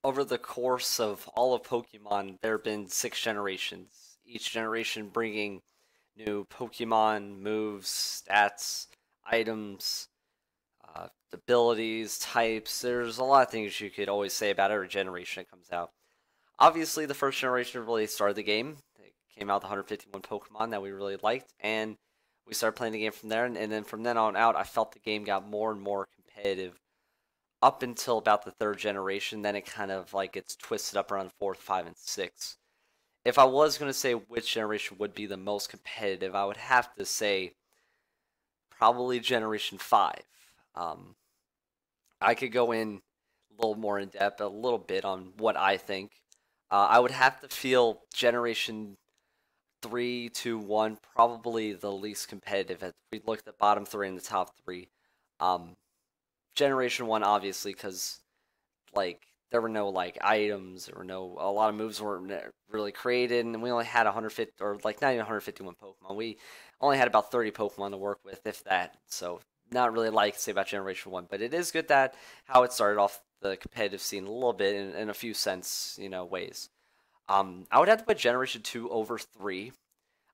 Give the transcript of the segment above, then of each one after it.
over the course of all of Pokemon, there have been 6 generations, each generation bringing new Pokemon, moves, stats, items, abilities, types. There's a lot of things you could always say about every generation that comes out. Obviously, the first generation really started the game. It came out with 151 Pokemon that we really liked, and we started playing the game from there. And then from then on out, I felt the game got more and more competitive up until about the third generation. Then it kind of like gets twisted up around fourth, five, and six. If I was going to say which generation would be the most competitive, I would have to say probably Generation 5. Um, I could go in a little more in depth, a little bit on what I think. I would have to feel Generation 3 to 1 probably the least competitive. If we look at the bottom three and the top three, um, Generation 1 obviously because like there were no like items, there were no a lot of moves weren't really created, and we only had 150 or like not even 151 Pokemon. We only had about 30 Pokemon to work with, if that. So not really like to say about Generation One, but it is good that how it started off the competitive scene a little bit in a few sense, ways. I would have to put Generation Two over three.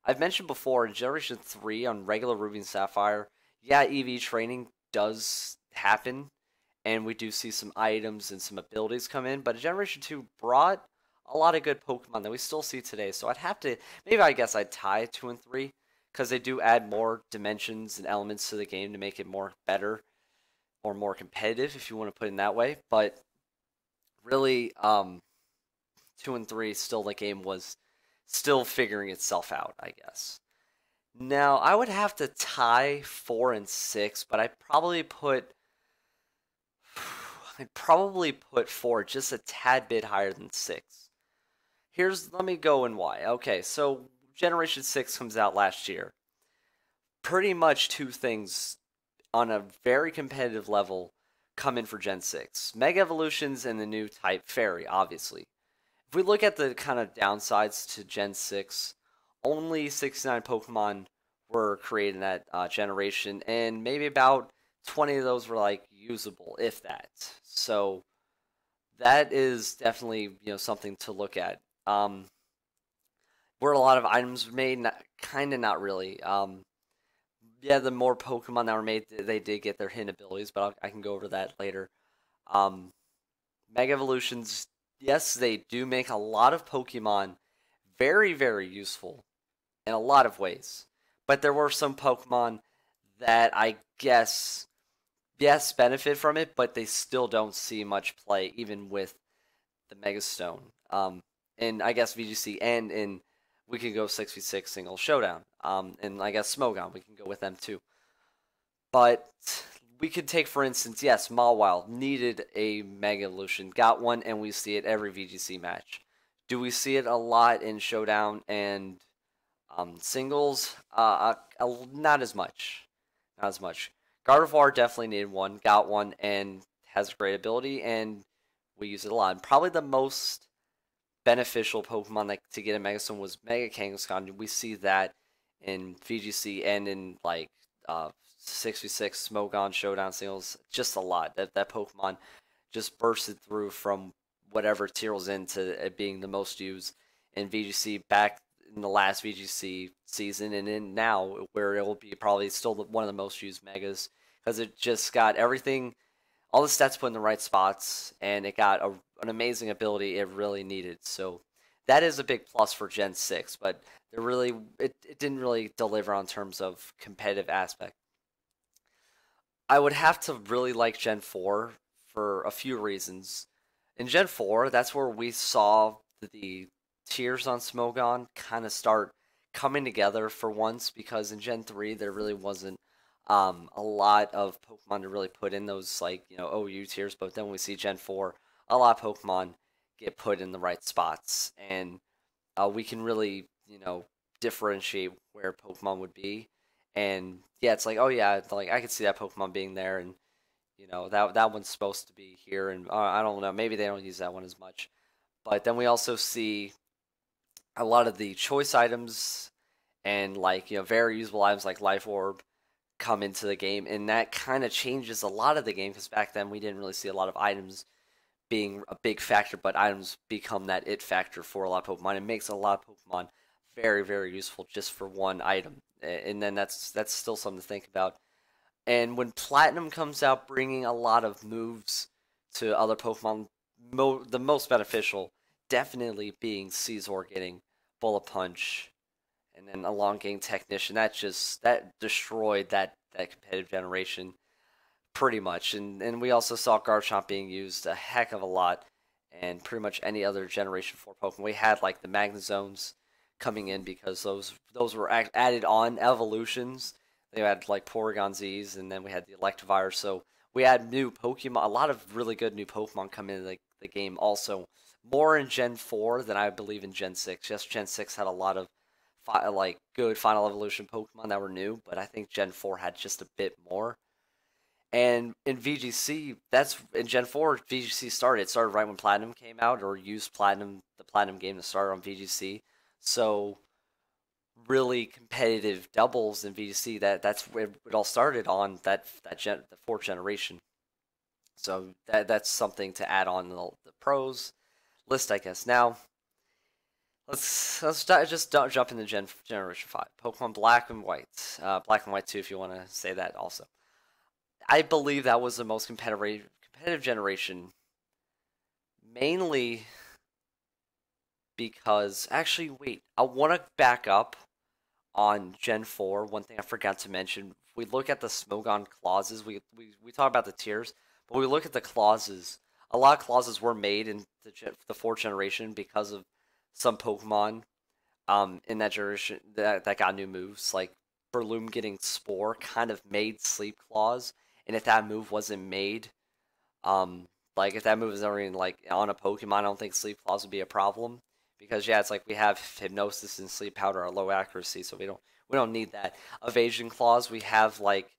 I've mentioned before in Generation Three on regular Ruby and Sapphire, yeah, EV training does happen, and we do see some items and some abilities come in. But Generation 2 brought a lot of good Pokemon that we still see today. So I'd have to, maybe I guess I'd tie 2 and 3 because they do add more dimensions and elements to the game to make it more better or more competitive, if you want to put it in that way. But really, 2 and 3, still the game was still figuring itself out, I guess. Now, I would have to tie 4 and 6, but I'd probably put 4 just a tad bit higher than 6. Let me go and why. Okay, so Generation 6 comes out last year. Pretty much two things on a very competitive level come in for Gen 6. Mega Evolutions and the new type Fairy, obviously. If we look at the kind of downsides to Gen 6, only 69 Pokemon were created in that generation, and maybe about 20 of those were like usable, if that. So that is definitely something to look at. Were a lot of items made? Kind of not really. Yeah, the more Pokemon that were made, they did get their hidden abilities, but I can go over that later. Um, Mega Evolutions, yes, they do make a lot of Pokemon very, very useful in a lot of ways. But there were some Pokemon that I guess, yes, benefit from it, but they still don't see much play, even with the Mega Stone. And I guess VGC and in we can go 6v6 single showdown. And I guess Smogon, we can go with them too. But we could take, for instance, yes, Mawile needed a Mega Evolution, got one, and we see it every VGC match. Do we see it a lot in showdown and singles? Not as much. Not as much. Gardevoir definitely needed one, got one, and has a great ability, and we use it a lot. And probably the most beneficial Pokemon to get a Megastone was Mega Kangaskhan. We see that in VGC and in like 6v6 Smogon Showdown singles, just a lot. That Pokemon just bursted through from whatever tier was into it being the most used in VGC back in the last VGC season, and in now where it will be probably still one of the most used Megas because it just got everything, all the stats put in the right spots, and it got an amazing ability it really needed. So that is a big plus for Gen 6, but it didn't really deliver on terms of competitive aspect. I would have to really like Gen 4 for a few reasons. In Gen 4, that's where we saw the tiers on Smogon kind of start coming together for once, because in Gen 3 there really wasn't a lot of Pokemon to really put in those like OU tiers, but then we see Gen 4, a lot of Pokemon get put in the right spots, and we can really differentiate where Pokemon would be, and yeah, it's like, oh yeah, like I could see that Pokemon being there, and that one's supposed to be here, and I don't know, maybe they don't use that one as much, but then we also see a lot of the choice items and like very usable items like Life Orb come into the game, and that kind of changes a lot of the game because back then we didn't really see a lot of items being a big factor, but items become that it factor for a lot of Pokemon. It makes a lot of Pokemon very, very useful just for one item, and then that's still something to think about. And when Platinum comes out, bringing a lot of moves to other Pokemon, the most beneficial definitely being Caesar getting Bullet Punch, and then along getting Technician. That destroyed that competitive generation pretty much. And we also saw Garchomp being used a heck of a lot, and pretty much any other Generation 4 Pokemon. We had like the Magnezones coming in because those were added on evolutions. They had like Porygon Z's, and then we had the Electivire. So we had new Pokemon, a lot of really good new Pokemon come into the game. Also, more in Gen 4 than I believe in Gen 6. Yes, Gen 6 had a lot of like good Final Evolution Pokemon that were new, but I think Gen 4 had just a bit more. And in VGC, that's in Gen 4, VGC started. It started right when Platinum came out, or used the Platinum game to start on VGC. So really competitive doubles in VGC. That's where it all started on the fourth generation. So that's something to add on the pros list, I guess. Now let's just jump into Generation 5. Pokemon Black and White, Black and White 2, if you want to say that also. I believe that was the most competitive generation, mainly because actually, wait, I want to back up on Gen 4. One thing I forgot to mention: if we look at the Smogon clauses, we talk about the tiers, but we look at the clauses. A lot of clauses were made in the fourth generation because of some Pokemon in that generation that got new moves, like Breloom getting Spore kind of made Sleep Clause. And if that move wasn't made, like if that move is already like on a Pokemon, I don't think Sleep Clause would be a problem because yeah, it's like we have Hypnosis and Sleep Powder are low accuracy, so we don't need that. Evasion Clause, we have like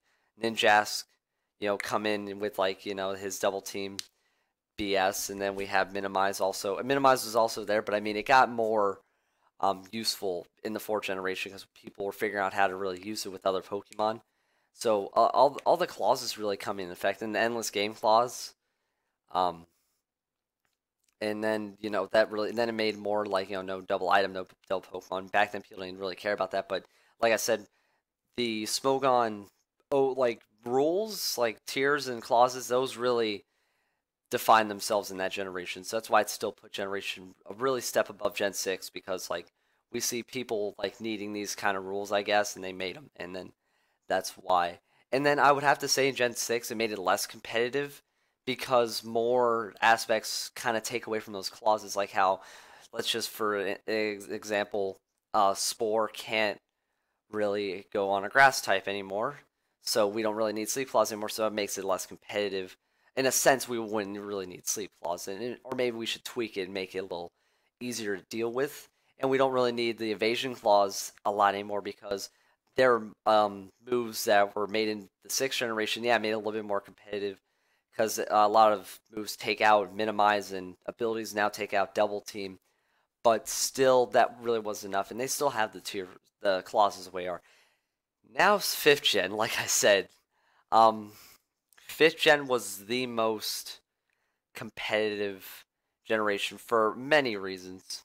Ninjask, come in with like his double team BS, and then we have Minimize also. Minimize was also there, but I mean it got more useful in the fourth generation because people were figuring out how to really use it with other Pokemon. So all the clauses really come in effect, and the endless game clause, and then that really then it made more like no double item, no double Pokemon. Back then people didn't really care about that, but like I said, the Smogon like rules, like tiers and clauses, those really define themselves in that generation. So that's why it's still put generation a really step above Gen 6 because like we see people like needing these kind of rules, I guess, and they made them, and then that's why. And then I would have to say in Gen 6 it made it less competitive because more aspects kind of take away from those clauses, like how, let's just for example, Spore can't really go on a grass type anymore, so we don't really need Sleep Clause anymore, so it makes it less competitive. In a sense, we wouldn't really need Sleep Clause, or maybe we should tweak it and make it a little easier to deal with. And we don't really need the Evasion Clause a lot anymore because there are moves that were made in the sixth generation, yeah, made it a little bit more competitive because a lot of moves take out Minimize and abilities now take out Double Team, but still that really wasn't enough, and they still have the clauses the way they are. Now fifth gen, like I said, fifth gen was the most competitive generation for many reasons.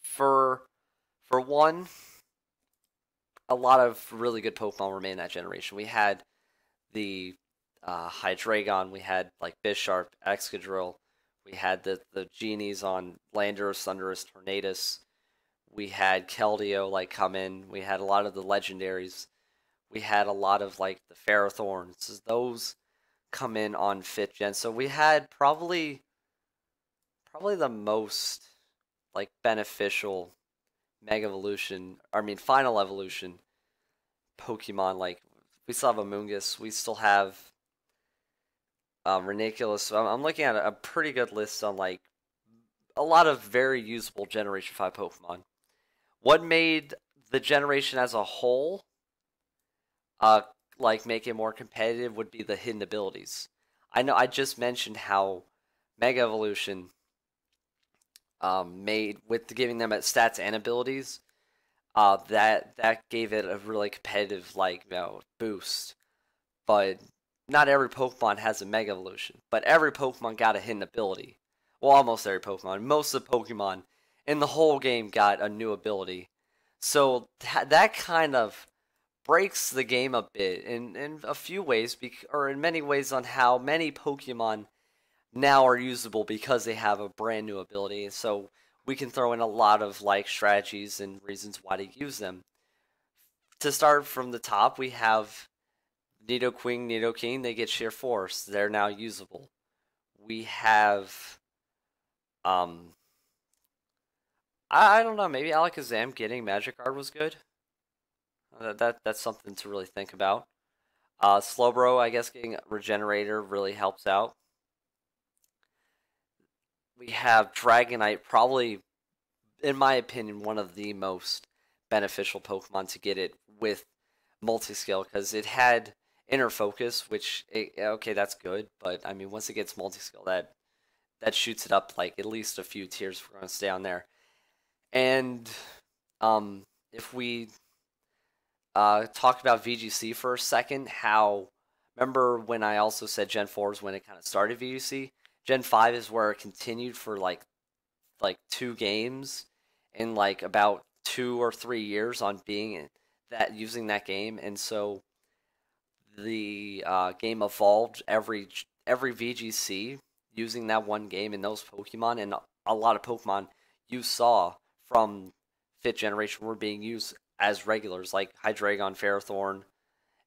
For one, a lot of really good Pokemon were made in that generation. We had the Hydreigon, we had like Bisharp, Excadrill, we had the genies on Landorus, Thundurus, Tornadus, we had Keldeo like come in, we had a lot of the legendaries, we had a lot of like the Ferrothorns, those come in on 5th gen. So we had probably the most like beneficial final evolution Pokemon. Like we still have Amoonguss, we still have Ranunculus. So I'm looking at a pretty good list on like a lot of very usable Generation 5 Pokemon. What made the generation as a whole like make it more competitive would be the hidden abilities. I know I just mentioned how Mega Evolution made with giving them stats and abilities. That gave it a really competitive boost. But not every Pokemon has a Mega Evolution, but every Pokemon got a hidden ability. Well, almost every Pokemon. Most of the Pokemon in the whole game got a new ability. So that kind of breaks the game a bit in a few ways, or in many ways, on how many Pokemon now are usable because they have a brand new ability. So we can throw in a lot of like strategies and reasons why to use them. To start from the top, we have Nidoqueen, Nidoking. They get Sheer Force. They're now usable. We have um I don't know, maybe Alakazam getting Magic Guard was good. That's something to really think about. Slowbro, I guess getting Regenerator really helps out. We have Dragonite, probably, in my opinion, one of the most beneficial Pokemon to get it with multi-scale because it had inner focus, which okay, that's good, but I mean, once it gets multi-scale, that shoots it up like at least a few tiers if we're gonna stay on there. And if we talk about VGC for a second, how remember when I also said Gen 4 is when it kind of started VGC? Gen 5 is where it continued for like 2 games in like about 2 or 3 years on being that using that game, and so the game evolved every VGC using that one game and those Pokemon, and a lot of Pokemon you saw from fifth generation were being used as regulars, like Hydreigon, Ferrothorn,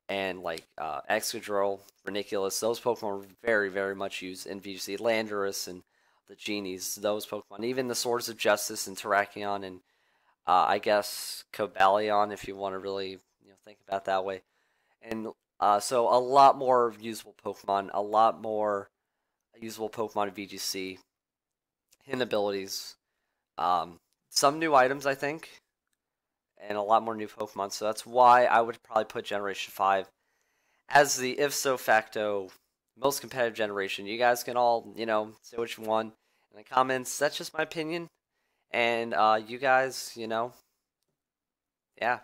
and like Excadrill, Reniculus. Those Pokemon were very, very much used in VGC. Landorus and the Genies, those Pokemon, even the Swords of Justice and Terrakion, and I guess Cobalion, if you want to really think about it that way. And so a lot more usable Pokemon, a lot more usable Pokemon in VGC, hidden abilities, some new items, I think, and a lot more new Pokemon. So that's why I would probably put Generation 5 as the if so facto most competitive generation. You guys can all, say what you want in the comments. That's just my opinion. And you guys, yeah,